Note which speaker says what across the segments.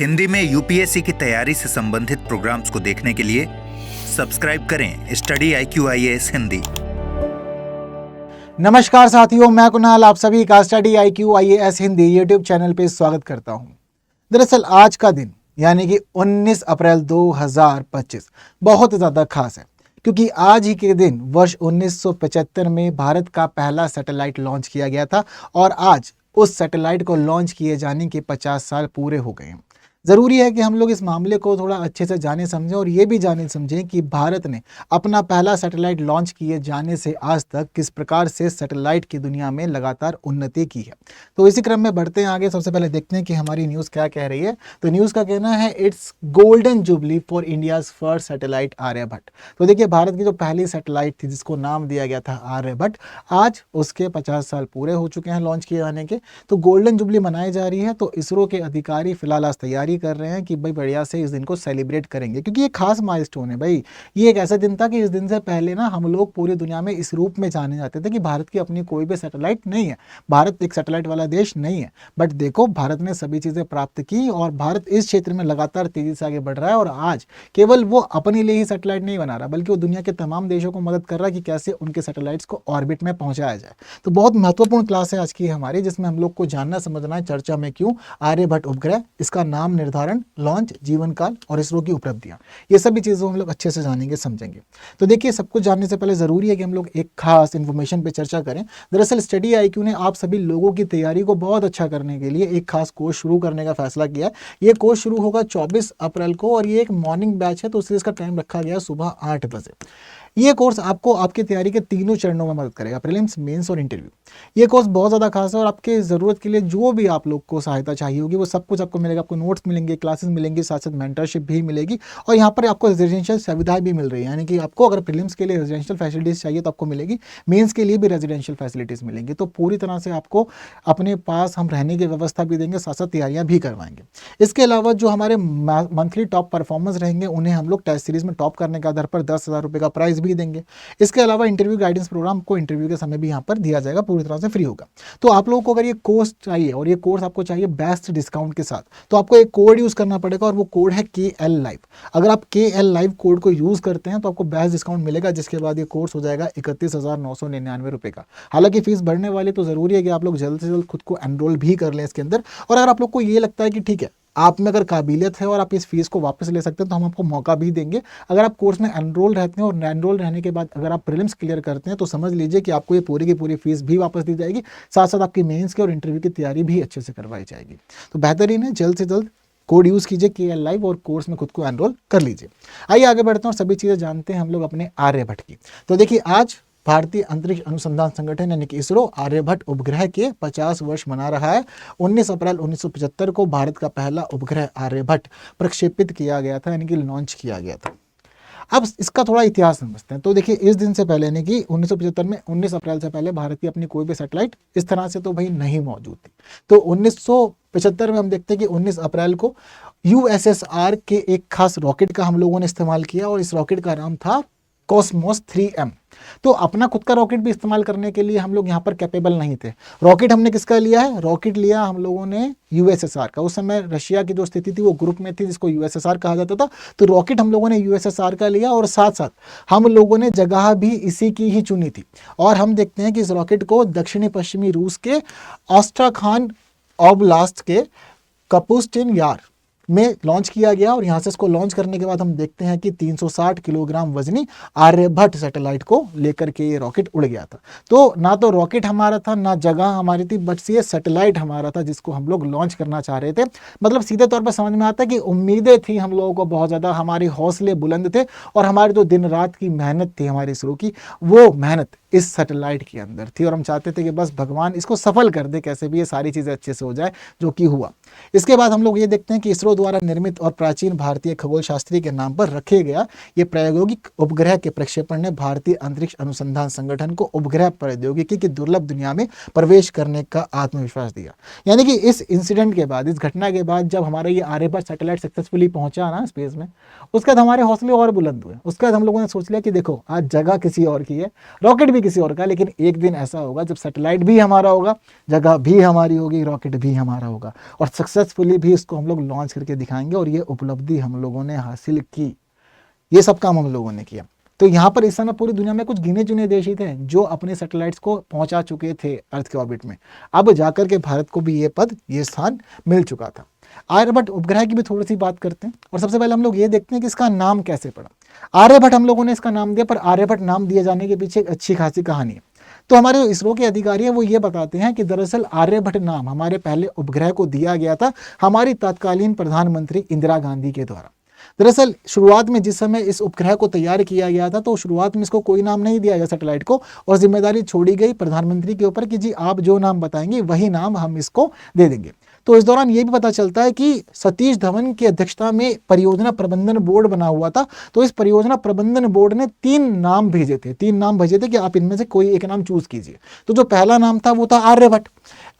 Speaker 1: हिंदी में यूपीएससी की तैयारी से संबंधित प्रोग्राम्स को देखने के लिए सब्सक्राइब करें स्टडी IQ IAS हिंदी।
Speaker 2: नमस्कार साथियों, मैं कुणाल आप सभी का study IQ IAS Hindi YouTube channel पे स्वागत करता हूं। दरअसल आज का दिन यानी कि 19 अप्रैल 2025 बहुत ज़्यादा खास है, क्योंकि आज ही के दिन वर्ष 1975 में भारत का पहला सैटेलाइट लॉन्च किया गया था और आज उस सैटेलाइट को लॉन्च किए जाने के 50 साल पूरे हो गए हैं। ज़रूरी है कि हम लोग इस मामले को थोड़ा अच्छे से जाने समझें और ये भी जाने समझें कि भारत ने अपना पहला सैटेलाइट लॉन्च किए जाने से आज तक किस प्रकार से सैटेलाइट की दुनिया में लगातार उन्नति की है। तो इसी क्रम में बढ़ते हैं आगे। सबसे पहले देखते हैं कि हमारी न्यूज़ क्या कह रही है। तो न्यूज़ का कहना है it's golden jubilee for India's first satellite Aryabhata. तो देखिए, भारत की जो पहली सैटेलाइट थी जिसको नाम दिया गया था आर्यभट्ट, आज उसके 50 साल पूरे हो चुके हैं लॉन्च किए जाने के। तो गोल्डन जुबली मनाई जा रही है। तो इसरो के अधिकारी फिलहाल आज तैयारी कर रहे हैं कि भाई बढ़िया से इस दिन को सेलिब्रेट करेंगे, क्योंकि ये खास माइलस्टोन है भाई। ये एक ऐसा दिन था कि इस दिन से पहले ना हम लोग पूरी दुनिया में इस रूप में जाने जाते थे कि भारत की अपनी कोई भी सैटेलाइट नहीं है, भारत एक सैटेलाइट वाला देश नहीं है। बट देखो, भारत ने सभी चीज़ें प्राप्त की और भारत इस क्षेत्र में लगातार तेजी से आगे बढ़ रहा है। और आज केवल वो अपने लिए ही सैटेलाइट नहीं बना रहा, बल्कि वो दुनिया के तमाम देशों को मदद कर रहा है कि कैसे उनके सैटेलाइट्स को ऑर्बिट में पहुंचाया जाए। तो बहुत महत्वपूर्ण क्लास है आज की हमारी, जिसमें हम लोग को जानना समझना है चर्चा में क्यों आर्यभट्ट उपग्रह, इसका नाम निर्धारण, लॉन्च, जीवन काल और इसरो की उपलब्धियां, ये सभी चीज़ों हम लोग अच्छे से जानेंगे समझेंगे। तो देखिए, सब कुछ जानने से पहले ज़रूरी है कि हम लोग एक खास इन्फॉर्मेशन पे चर्चा करें। दरअसल स्टडी IQ ने आप सभी लोगों की तैयारी को बहुत अच्छा करने के लिए एक खास कोर्स शुरू करने का फैसला किया है। ये कोर्स शुरू होगा 24 अप्रैल को और ये एक मॉर्निंग बैच है, तो इसलिए इसका टाइम रखा गया सुबह 8 बजे। ये कोर्स आपको आपकी तैयारी के तीनों चरणों में मदद करेगा, प्रीलिम्स, मेंस और इंटरव्यू। ये कोर्स बहुत ज़्यादा खास है और आपके ज़रूरत के लिए जो भी आप लोग को सहायता चाहिए होगी वो सब कुछ आपको मिलेगा। आपको नोट्स मिलेंगे, क्लासेस मिलेंगी, साथ साथ मेंटरशिप भी मिलेगी और यहाँ पर आपको रेजिडेंशियल सुविधाएं भी मिल रही है। यानी कि आपको अगर प्रीलिम्स के लिए रेजिडेंशियल फैसिलिटीज़ चाहिए तो आपको मिलेगी, मेंस के लिए भी रेजिडेंशियल फैसिलिटीज़ मिलेंगी। तो पूरी तरह से आपको अपने पास हम रहने की व्यवस्था भी देंगे, साथ साथ तैयारियाँ भी करवाएंगे। इसके अलावा जो हमारे मंथली टॉप परफॉर्मर्स रहेंगे उन्हें हम लोग टेस्ट सीरीज़ में टॉप करने के आधार पर 10,000 रुपये का प्राइज़ भी देंगे। इसके अलावा इंटरव्यू गाइडेंस प्रोग्राम को इंटरव्यू के समय भी यहाँ पर दिया जाएगा, पूरी तरह से फ्री होगा। तो आप लोगों को अगर ये कोर्स चाहिए और ये कोर्स आपको चाहिए बेस्ट डिस्काउंट के साथ, तो आपको एक कोड यूज़ करना पड़ेगा और वो कोड है KL Live। अगर आप KL Live कोड को यूज़ करते हैं तो आपको बेस्ट डिस्काउंट मिलेगा, जिसके बाद ये कोर्स हो जाएगा 31,999 रुपये का। हालांकि फीस बढ़ने वाली, तो ज़रूरी है कि आप लोग जल्द से जल्द खुद को एनरोल भी कर लें इसके अंदर। और अगर आप लोग को ये लगता है कि ठीक है, आप में अगर काबिलियत है और आप इस फीस को वापस ले सकते हैं, तो हम आपको मौका भी देंगे। अगर आप कोर्स में एनरोल रहते हैं और एनरोल रहने के बाद अगर आप प्रीलिम्स क्लियर करते हैं तो समझ लीजिए कि आपको ये पूरी की पूरी फीस भी वापस दी जाएगी, साथ साथ आपकी मेंस की और इंटरव्यू की तैयारी भी अच्छे से करवाई जाएगी। तो बेहतरीन है, जल्द से जल्द कोड यूज़ कीजिए KL Live और कोर्स में खुद को एनरोल कर लीजिए। आइए आगे बढ़ते हैं और सभी चीज़ें जानते हैं हम लोग अपने आर्यभट्ट की। तो देखिए, आज भारतीय अंतरिक्ष अनुसंधान संगठन यानी कि इसरो आर्यभट्ट उपग्रह के 50 वर्ष मना रहा है। 19 अप्रैल 1975 को भारत का पहला उपग्रह आर्यभट्ट प्रक्षेपित किया गया था, यानी कि लॉन्च किया गया था। अब इसका थोड़ा इतिहास समझते हैं। तो देखिए, इस दिन से पहले यानी कि 1975 में 19 अप्रैल से पहले भारत की अपनी कोई भी सैटेलाइट इस तरह से तो भाई नहीं मौजूद थी। तो 1975 में हम देखते हैं कि 19 अप्रैल को USSR के एक खास रॉकेट का हम लोगों ने इस्तेमाल किया और इस रॉकेट का नाम था कॉस्मोस 3M। तो अपना खुद का रॉकेट भी इस्तेमाल करने के लिए हम लोग यहाँ पर कैपेबल नहीं थे। रॉकेट हमने किसका लिया है? रॉकेट लिया हम लोगों ने USSR का। उस समय रशिया की जो स्थिति थी वो ग्रुप में थी, जिसको USSR कहा जाता था। तो रॉकेट हम लोगों ने USSR का लिया और साथ साथ हम लोगों ने जगह भी इसी की ही चुनी थी। और हम देखते हैं कि इस रॉकेट को दक्षिणी पश्चिमी रूस के ऑस्ट्राखान ओब्लास्ट के कपुस्टिन यार में लॉन्च किया गया और यहाँ से इसको लॉन्च करने के बाद हम देखते हैं कि 360 किलोग्राम वजनी आर्यभट्ट सैटेलाइट को लेकर के ये रॉकेट उड़ गया था। तो ना तो रॉकेट हमारा था, ना जगह हमारी थी, बट ये सैटेलाइट हमारा था जिसको हम लोग लॉन्च करना चाह रहे थे। मतलब सीधे तौर पर समझ में आता है कि उम्मीदें थी हम लोगों को बहुत ज़्यादा, हमारे हौसले बुलंद थे और हमारी जो दिन रात की मेहनत थी हमारी इसरो की, वो मेहनत इस सैटेलाइट के अंदर थी और हम चाहते थे कि बस भगवान इसको सफल कर दे, कैसे भी ये सारी चीज़ें अच्छे से हो जाए, जो कि हुआ। इसके बाद हम लोग ये देखते हैं कि इसरो द्वारा निर्मित और प्राचीन भारतीय खगोल शास्त्री के नाम पर रखे गया ये प्रायोगिक उपग्रह के प्रक्षेपण ने भारतीय अंतरिक्ष अनुसंधान संगठन को उपग्रह प्रौद्योगिकी की दुर्लभ दुनिया में प्रवेश करने का आत्मविश्वास दिया। यानी कि इस इंसिडेंट के बाद, इस घटना के बाद, जब हमारा ये आर्यभट्ट सैटेलाइट सक्सेसफुली पहुंचा ना स्पेस में, उसके बाद हमारे हौसले और बुलंद हुए। उसके बाद हम लोगों ने सोच लिया कि देखो, आज जगह किसी और की है, रॉकेट भी किसी और का, लेकिन एक दिन ऐसा होगा जब सैटेलाइट भी हमारा होगा, जगह भी हमारी होगी, रॉकेट भी हमारा होगा और सक्सेसफुली भी इसको हम लोग लॉन्च करके दिखाएंगे और ये उपलब्धि हम लोगों ने हासिल की। ये सब काम हम लोगों ने किया। तो यहाँ पर इस समय पूरी दुनिया में कुछ गिने चुने देश ही थे जो अपने सैटेलाइट्स को पहुंचा चुके थे अर्थ के ऑर्बिट में। अब जाकर के भारत को भी ये स्थान मिल चुका था। आर्यभट्ट उपग्रह की भी थोड़ी सी बात करते हैं और सबसे पहले हम लोग ये देखते हैं कि इसका नाम कैसे पड़ा। आर्यभट्ट हम लोगों ने इसका नाम दिया, पर आर्यभट्ट नाम दिए जाने के पीछे एक अच्छी खासी कहानी है। तो हमारे जो इसरो के अधिकारी हैं वो ये बताते हैं कि दरअसल आर्यभट्ट नाम हमारे पहले उपग्रह को दिया गया था हमारी तत्कालीन प्रधानमंत्री इंदिरा गांधी के द्वारा। दरअसल शुरुआत में जिस समय इस उपग्रह को तैयार किया गया था तो शुरुआत में इसको कोई नाम नहीं दिया गया सैटेलाइट को, और जिम्मेदारी छोड़ी गई प्रधानमंत्री के ऊपर कि जी आप जो नाम बताएंगे वही नाम हम इसको दे देंगे। तो इस दौरान ये भी पता चलता है कि सतीश धवन की अध्यक्षता में परियोजना प्रबंधन बोर्ड बना हुआ था। तो इस परियोजना प्रबंधन बोर्ड ने 3 नाम भेजे थे कि आप इनमें से कोई एक नाम चूज कीजिए। तो जो पहला नाम था वो था आर्यभट्ट।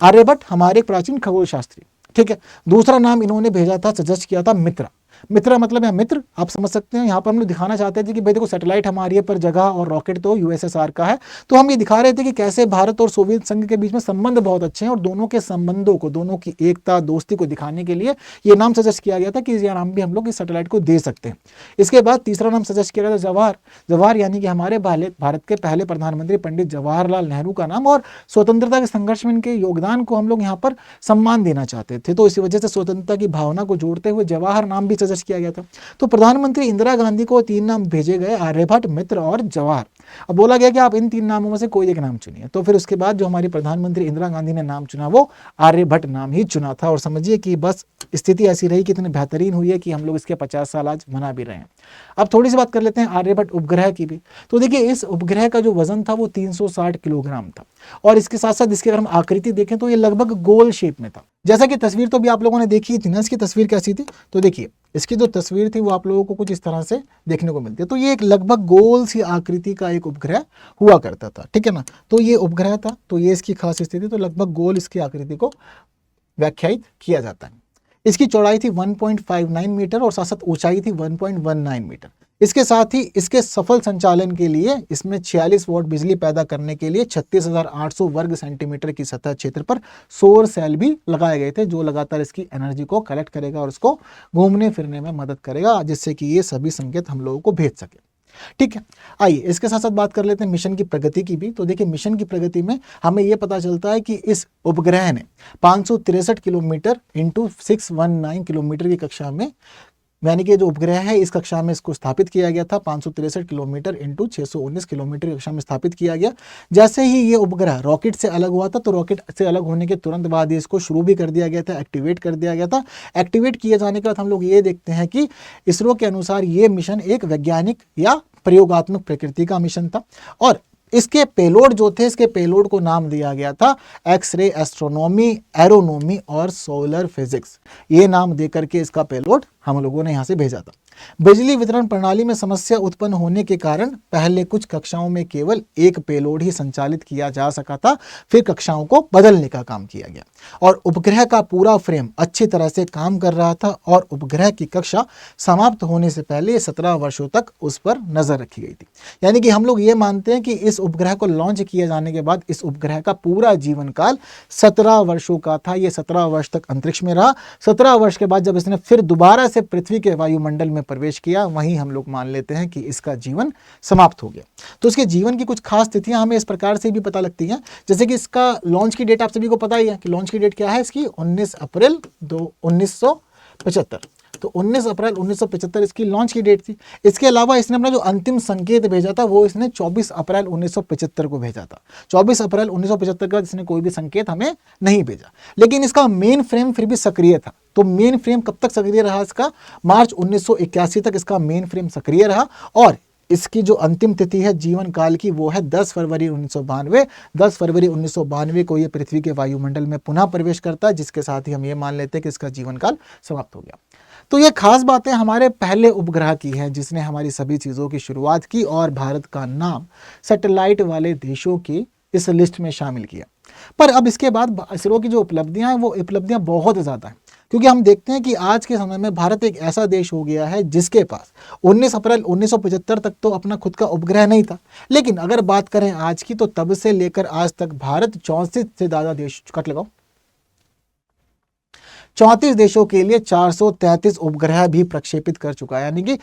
Speaker 2: आर्यभट्ट हमारे एक प्राचीन खगोल शास्त्री, ठीक है। दूसरा नाम इन्होंने भेजा था, सजेस्ट किया था मित्रा। मित्रा मतलब है मित्र, आप समझ सकते हैं। यहाँ पर हम लोग दिखाना चाहते थे कि भाई देखो सैटेलाइट हमारी है पर जगह और रॉकेट तो यूएसएसआर का है। तो हम ये दिखा रहे थे कि कैसे भारत और सोवियत संघ के बीच में संबंध बहुत अच्छे हैं और दोनों के संबंधों को, दोनों की एकता दोस्ती को दिखाने के लिए ये नाम सजेस्ट किया गया था कि यह नाम भी हम लोग इस सैटेलाइट को दे सकते हैं। इसके बाद तीसरा नाम सजेस्ट किया गया था जवाहर। जवाहर यानी कि हमारे भारत के पहले प्रधानमंत्री पंडित जवाहरलाल नेहरू का नाम, और स्वतंत्रता के संघर्ष में इनके योगदान को हम लोग यहाँ पर सम्मान देना चाहते थे। तो इसी वजह से स्वतंत्रता की भावना को जोड़ते हुए जवाहर नाम भी सजेस्ट किया गया था। तो प्रधानमंत्री इंदिरा गांधी को 3 नाम भेजे गए, आर्यभट्ट, मित्र और जवाहर। अब बोला गया कि आप इन 3 नामों में से कोई एक नाम चुनिए। तो फिर उसके बाद जो हमारी प्रधानमंत्री इंदिरा गांधी ने नाम चुना वो आर्यभट्ट नाम ही चुना था। और समझिए कि बस स्थिति ऐसी रही कि इतनी बेहतरीन हुई है कि हम लोग इसके 50 साल आज मना भी रहे हैं। अब थोड़ी सी बात कर लेते हैं आर्यभट्ट उपग्रह की भी। तो देखिए इस उपग्रह का जो वजन था वो 360 किलोग्राम था, और इसके साथ साथ इसकी अगर हम आकृति देखें तो ये लगभग गोल शेप में था। जैसा कि तस्वीर तो भी आप लोगों ने देखी थी ना, इसकी तस्वीर कैसी थी। तो देखिए इसकी जो तस्वीर थी वो आप लोगों को कुछ इस तरह से देखने को मिलती है। तो ये एक लगभग गोल सी आकृति का एक उपग्रह हुआ करता था, ठीक है ना। तो ये उपग्रह था, तो ये इसकी खास स्थिति, तो लगभग गोल इसकी आकृति को व्याख्यायित किया जाता है। इसकी चौड़ाई थी 1.59 मीटर और साथ साथ ऊंचाई थी 1.19 मीटर। इसके साथ ही इसके सफल संचालन के लिए इसमें 46 वॉट बिजली पैदा करने के लिए 36,800 वर्ग सेंटीमीटर की सतह क्षेत्र पर सौर सेल भी लगाए गए थे, जो लगातार इसकी एनर्जी को कलेक्ट करेगा और उसको घूमने फिरने में मदद करेगा, जिससे कि ये सभी संकेत हम लोगों को भेज सके। ठीक है, आइए इसके साथ साथ बात कर लेते हैं मिशन की प्रगति की भी। तो देखिए मिशन की प्रगति में हमें यह पता चलता है कि इस उपग्रह ने 563 किलोमीटर इंटू 619 किलोमीटर की कक्षा में, यानी कि जो उपग्रह है इस कक्षा में इसको स्थापित किया गया था। 563 किलोमीटर इंटू 619 किलोमीटर की कक्षा में स्थापित किया गया। जैसे ही ये उपग्रह रॉकेट से अलग हुआ था, तो रॉकेट से अलग होने के तुरंत बाद ही इसको शुरू भी कर दिया गया था, एक्टिवेट कर दिया गया था। एक्टिवेट किए जाने के बाद हम लोग ये देखते हैं कि इसरो के अनुसार ये मिशन एक वैज्ञानिक या प्रयोगात्मक प्रकृति का मिशन था, और इसके पेलोड जो थे, इसके पेलोड को नाम दिया गया था एक्सरे एस्ट्रोनॉमी, एरोनॉमी और सोलर फिजिक्स। ये नाम देकर के इसका पेलोड हम लोगों ने यहाँ से भेजा था। बिजली वितरण प्रणाली में समस्या उत्पन्न होने के कारण पहले कुछ कक्षाओं में केवल एक पेलोड ही संचालित किया जा सका था, फिर कक्षाओं को बदलने का काम किया गया और उपग्रह का पूरा फ्रेम अच्छी तरह से काम कर रहा था, और उपग्रह की कक्षा समाप्त होने से पहले 17 वर्षों तक उस पर नजर रखी गई थी। यानी कि हम लोग ये मानते हैं कि इस उपग्रह को लॉन्च किए जाने के बाद इस उपग्रह का पूरा जीवन काल 17 वर्षों का था। ये 17 वर्ष तक अंतरिक्ष में रहा। 17 वर्ष के बाद जब इसने फिर दोबारा से पृथ्वी के वायुमंडल में प्रवेश किया, वहीं हम लोग मान लेते हैं कि इसका जीवन समाप्त हो गया। तो इसके जीवन की कुछ खास तिथियां हमें इस प्रकार से भी पता लगती हैं, जैसे कि इसका लॉन्च की डेट आप सभी को पता ही है कि लॉन्च की डेट क्या है इसकी, 19 अप्रैल 1975। तो 19 अप्रैल 1975 इसकी लॉन्च की डेट थी। इसके अलावा इसने अपना जो अंतिम संकेत भेजा था वो इसने 24 अप्रैल 1975 को भेजा था। 24 अप्रैल 1975 के बाद इसने कोई भी संकेत हमें नहीं भेजा, लेकिन इसका मेन फ्रेम फिर भी सक्रिय था। तो मेन फ्रेम कब तक सक्रिय रहा इसका, मार्च 1981 तक इसका मेन फ्रेम सक्रिय रहा, और इसकी जो अंतिम तिथि है जीवन काल की वो है 10 फरवरी 1992। 10 फरवरी 1992 को ये पृथ्वी के वायुमंडल में पुनः प्रवेश करता है, जिसके साथ ही हम ये मान लेते हैं कि इसका जीवन काल समाप्त हो गया। तो ये खास बातें हमारे पहले उपग्रह की हैं, जिसने हमारी सभी चीज़ों की शुरुआत की और भारत का नाम सैटेलाइट वाले देशों की इस लिस्ट में शामिल किया। पर अब इसके बाद इसरो की जो उपलब्धियां हैं वो उपलब्धियां बहुत ज़्यादा हैं, क्योंकि हम देखते हैं कि आज के समय में भारत एक ऐसा देश हो गया है जिसके पास 19 अप्रैल 1975 तक तो अपना खुद का उपग्रह नहीं था, लेकिन अगर बात करें आज की तो तब से लेकर आज तक भारत 64 से ज़्यादा देश, कट लगाओ, 34 देशों के लिए 433 उपग्रह भी प्रक्षेपित कर चुका है। यानी कि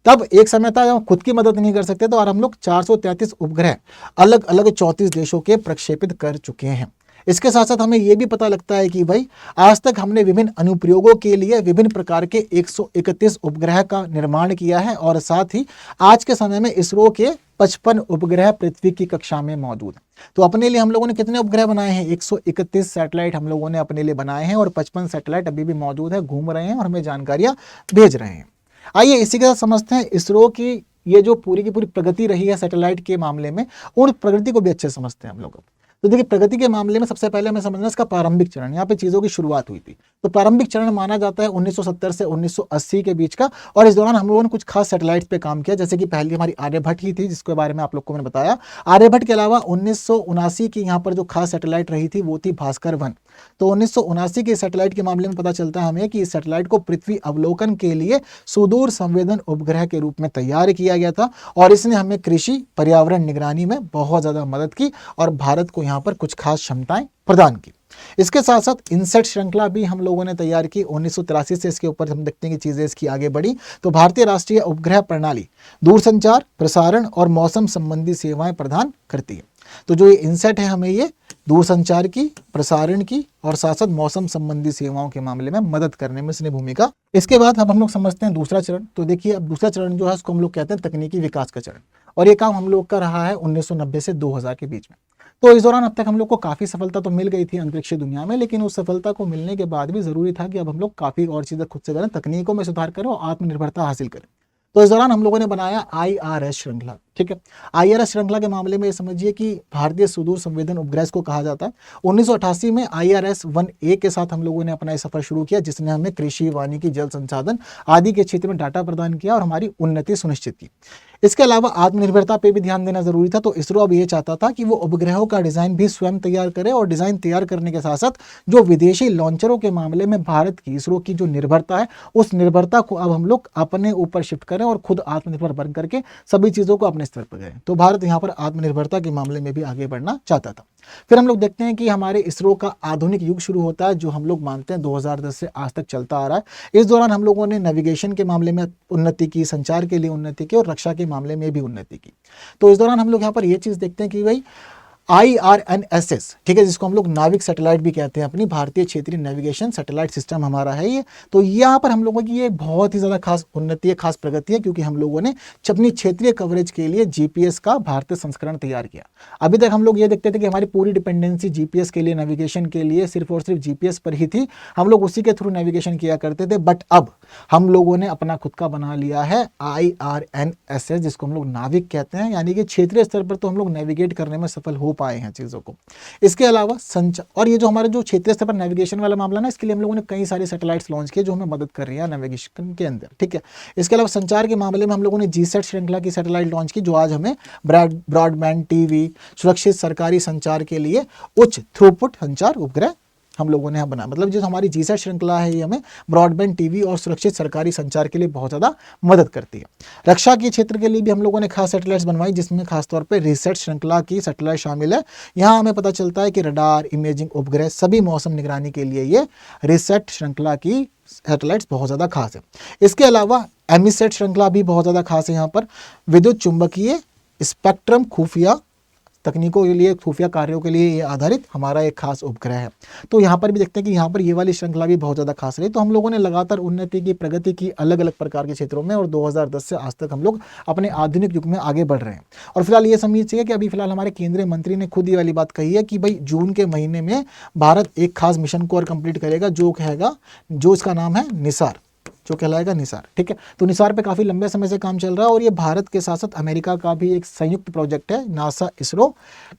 Speaker 2: तब एक समय था जब खुद की मदद नहीं कर सकते तो, और हम लोग 433 उपग्रह अलग अलग 34 देशों के प्रक्षेपित कर चुके हैं। इसके साथ साथ हमें यह भी पता लगता है कि भाई आज तक हमने विभिन्न अनुप्रयोगों के लिए विभिन्न प्रकार के 131 उपग्रह का निर्माण किया है, और साथ ही आज के समय में इसरो के 55 उपग्रह पृथ्वी की कक्षा में मौजूद हैं। तो अपने लिए हम लोगों ने कितने उपग्रह बनाए हैं? 131 सैटेलाइट हम लोगों ने अपने लिए बनाए हैं, और 55 सैटेलाइट अभी भी मौजूद है, घूम रहे हैं और हमें जानकारियां भेज रहे हैं। आइए इसी के साथ समझते हैं इसरो की ये जो पूरी की पूरी प्रगति रही है सैटेलाइट के मामले में, उन प्रगति को भी अच्छे से समझते हैं हम लोग। तो देखिए, प्रगति के मामले में सबसे पहले हमें समझना इसका प्रारंभिक चरण, यहाँ पे चीजों की शुरुआत हुई थी। तो प्रारंभिक चरण माना जाता है 1970 से 1980 के बीच का, और इस दौरान हम लोगों ने कुछ खास सैटेलाइट्स पे काम किया, जैसे कि पहली हमारी आर्यभट्ट ही थी, जिसके बारे में आप लोग को मैंने बताया। आर्यभट्ट के अलावा 1979 की यहाँ पर जो खास सैटेलाइट रही थी वो थी भास्कर 1। तो 1979 के सैटेलाइट के मामले में पता चलता है हमें कि इस सैटेलाइट को पृथ्वी अवलोकन के लिए सुदूर संवेदन उपग्रह के रूप में तैयार किया गया था, और इसने हमें कृषि पर्यावरण निगरानी में बहुत ज्यादा मदद की और भारत को यहाँ पर कुछ खास क्षमताएं प्रदान की। इसके साथ साथ इनसेट श्रृंखला भी हम लोगों ने तैयार की 1983 से। इसके ऊपर हम देखते हैं कि चीजें इसकी आगे बढ़ी। तो भारतीय राष्ट्रीय उपग्रह प्रणाली दूरसंचार, प्रसारण और मौसम संबंधी सेवाएं प्रदान करती है। तो जो ये इनसेट है हमें ये दूरसंचार की, प्रसारण की और साथ साथ मौसम संबंधी सेवाओं के मामले में मदद करने में इसने भूमिका। इसके बाद अब हम लोग समझते हैं दूसरा चरण। तो देखिए, अब दूसरा चरण जो है उसको हम लोग कहते हैं तकनीकी विकास का चरण, और ये काम हम लोग का रहा है 1990 से 2000 के बीच में। तो इस दौरान अब तक हम लोग को काफी सफलता तो मिल गई थी अंतरिक्ष दुनिया में, लेकिन उस सफलता को मिलने के बाद भी जरूरी था कि अब हम लोग काफी और चीजें खुद से करें, तकनीकों में सुधार करें और आत्मनिर्भरता हासिल करें। तो इस दौरान हम लोगों ने बनाया IRS श्रृंखला। ठीक है, IRS श्रृंखला के मामले में समझिए कि भारतीय सुदूर संवेदन उपग्रह को कहा जाता है। 1988 में IRS 1A के साथ हम लोगों ने अपना ये सफर शुरू किया, जिसने हमें कृषि, वानिकी, जल संसाधन आदि के क्षेत्र में डाटा प्रदान किया और हमारी उन्नति सुनिश्चित की। इसके अलावा आत्मनिर्भरता पे भी ध्यान देना जरूरी था। तो इसरो अब ये चाहता था कि वो उपग्रहों का डिजाइन भी स्वयं तैयार करे, और डिजाइन तैयार करने के साथ साथ जो विदेशी लॉन्चरों के मामले में भारत की, इसरो की जो निर्भरता है, उस निर्भरता को अब हम लोग अपने ऊपर शिफ्ट करें और खुद आत्मनिर्भर बन करके सभी चीजों को अपने स्तर पर करें। तो भारत यहाँ पर आत्मनिर्भरता के मामले में भी आगे बढ़ना चाहता था। फिर हम लोग देखते हैं कि हमारे इसरो का आधुनिक युग शुरू होता है, जो हम लोग मानते हैं 2010 से आज तक चलता आ रहा है। इस दौरान हम लोगों ने नेविगेशन के मामले में उन्नति की, संचार के लिए उन्नति की और रक्षा के मामले में भी उन्नति की। तो इस दौरान हम लोग यहाँ पर ये चीज देखते हैं कि भाई IRNSS, ठीक है, जिसको हम लोग नाविक सैटेलाइट भी कहते हैं, अपनी भारतीय क्षेत्रीय नेविगेशन सैटेलाइट सिस्टम हमारा है ये। तो यहाँ पर हम लोगों की ये बहुत ही ज़्यादा खास उन्नति है, खास प्रगति है, क्योंकि हम लोगों ने अपनी क्षेत्रीय कवरेज के लिए GPS का भारतीय संस्करण तैयार किया। अभी तक हम लोग ये देखते थे कि हमारी पूरी डिपेंडेंसी GPS के लिए, नेविगेशन के लिए सिर्फ और सिर्फ GPS पर ही थी, हम लोग उसी के थ्रू नेविगेशन किया करते थे। बट अब हम लोगों ने अपना खुद का बना लिया है IRNSS, जिसको हम लोग नाविक कहते हैं, यानी कि क्षेत्रीय स्तर पर तो हम लोग नेविगेट करने में सफल हो पाए हैं चीजों को। इसके अलावा संचार, और ये जो हमारे जो क्षेत्रीय स्तर पर नेविगेशन वाला मामला ना, इसके लिए हम लोगों ने कई सारी सैटेलाइट्स लॉन्च किए जो हमें मदद कर रही है नेविगेशन के अंदर। ठीक है, इसके अलावा संचार के मामले में हम लोगों ने GSAT श्रृंखला की सैटेलाइट लॉन्च की, जो आज हमें ब्रॉडबैंड, टीवी, सुरक्षित सरकारी संचार के लिए उच्च थ्रूपुट संचार उपग्रह हम लोगों ने बना। मतलब जो हमारी GSAT श्रृंखला है, ये हमें ब्रॉडबैंड, टीवी और सुरक्षित सरकारी संचार के लिए बहुत ज़्यादा मदद करती है। रक्षा के क्षेत्र के लिए भी हम लोगों ने खास सैटेलाइट्स बनवाई, जिसमें खासतौर पे रिसर्च श्रृंखला की सैटेलाइट शामिल है। यहाँ हमें पता चलता है कि रडार, इमेजिंग उपग्रह, सभी मौसम निगरानी के लिए ये रिसर्च श्रृंखला की सैटेलाइट्स बहुत ज़्यादा खास है। इसके अलावा एमिसेट श्रृंखला भी बहुत ज़्यादा खास है। यहाँ पर विद्युत चुंबकीय स्पेक्ट्रम खुफिया तकनीकों के लिए, खुफिया कार्यों के लिए ये आधारित हमारा एक खास उपग्रह है। तो यहाँ पर भी देखते हैं कि यहाँ पर ये वाली श्रृंखला भी बहुत ज़्यादा खास रही। तो हम लोगों ने लगातार उन्नति की, प्रगति की अलग अलग प्रकार के क्षेत्रों में, और 2010 से आज तक हम लोग अपने आधुनिक युग में आगे बढ़ रहे हैं। और फिलहाल ये समझिए कि अभी फिलहाल हमारे केंद्रीय मंत्री ने खुद ये वाली बात कही है कि भाई जून के महीने में भारत एक खास मिशन को और कंप्लीट करेगा, जो कहेगा, जो इसका नाम है निसार, जो कहलाएगा निसार। ठीक है, तो निसार पे काफ़ी लंबे समय से काम चल रहा है, और ये भारत के साथ साथ अमेरिका का भी एक संयुक्त प्रोजेक्ट है, नासा इसरो।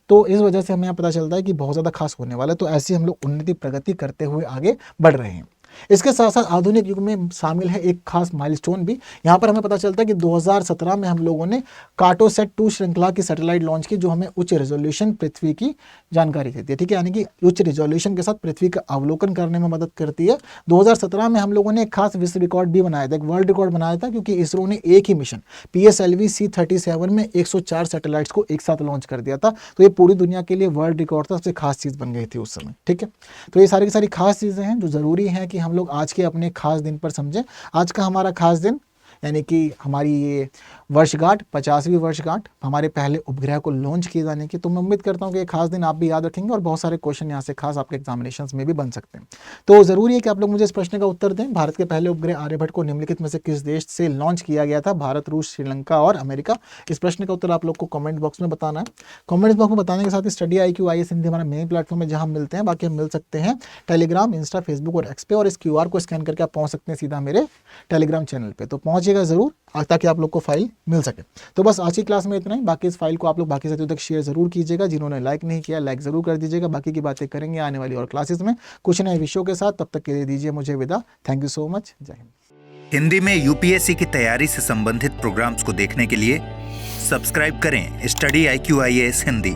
Speaker 2: तो इस वजह से हमें यहाँ पता चलता है कि बहुत ज़्यादा खास होने वाला है। तो ऐसी हम लोग उन्नति प्रगति करते हुए आगे बढ़ रहे हैं। इसके साथ साथ आधुनिक युग में शामिल है एक खास माइलस्टोन भी। यहाँ पर हमें पता चलता है कि 2017 में हम लोगों ने कार्टोसैट 2 श्रृंखला की सैटेलाइट लॉन्च की, जो हमें उच्च रेजोल्यूशन पृथ्वी की जानकारी देती है। ठीक है, यानी कि उच्च रेजोल्यूशन के साथ पृथ्वी का अवलोकन करने में मदद करती है। 2017 में हम लोगों ने एक खास विश्व रिकॉर्ड भी बनाया था, एक वर्ल्ड रिकॉर्ड बनाया था, क्योंकि इसरो ने एक ही मिशन PSLV C-37 में 104 सैटेलाइट्स को एक साथ लॉन्च कर दिया था। तो ये पूरी दुनिया के लिए वर्ल्ड रिकॉर्ड था, सबसे खास चीज़ बन गई थी उस समय। ठीक है, तो ये सारी की सारी खास चीज़ें हैं जो ज़रूरी हैं कि हम लोग आज के अपने खास दिन पर समझें। आज का हमारा खास दिन यानी कि हमारी ये वर्षगांठ 50वीं वर्षगांठ हमारे पहले उपग्रह को लॉन्च किए जाने की। तो मैं उम्मीद करता हूँ कि ये खास दिन आप भी याद रखेंगे और बहुत सारे क्वेश्चन यहाँ से खास आपके एग्जामिनेशंस में भी बन सकते हैं। तो ज़रूरी है कि आप लोग मुझे इस प्रश्न का उत्तर दें, भारत के पहले उपग्रह आर्यभट्ट को निम्नलिखित में से किस देश से लॉन्च किया गया था? भारत, रूस, श्रीलंका और अमेरिका। इस प्रश्न का उत्तर आप लोग को कमेंट बॉक्स में बताना है। कमेंट बॉक्स में बताने के साथ स्टडी IQ IAS हिंदी हमारा मेन प्लेटफॉर्म है जहाँ हम मिलते हैं। बाकी हम मिल सकते हैं टेलीग्राम, इंस्टा, फेसबुक और एक्स पे, और इस QR को स्कैन करके आप पहुँच सकते हैं सीधा मेरे टेलीग्राम चैनल पर। तो पहुँचिएगा ज़रूर ताकि आप लोग को फाइल मिल सके। तो बस आज की क्लास में इतना ही। बाकी इस फाइल को आप लोग बाकी साथियों तक शेयर जरूर कीजिएगा। जिन्होंने लाइक नहीं किया लाइक जरूर कर दीजिएगा। बाकी की बातें करेंगे आने वाली और क्लासेस में कुछ नए विषयों के साथ। तब तक के लिए दीजिए मुझे विदा। Thank you so much. जय हिंद।
Speaker 1: हिंदी में UPSC की तैयारी से संबंधित प्रोग्राम्स को देखने के लिए सब्सक्राइब करें स्टडी IQ IAS हिंदी।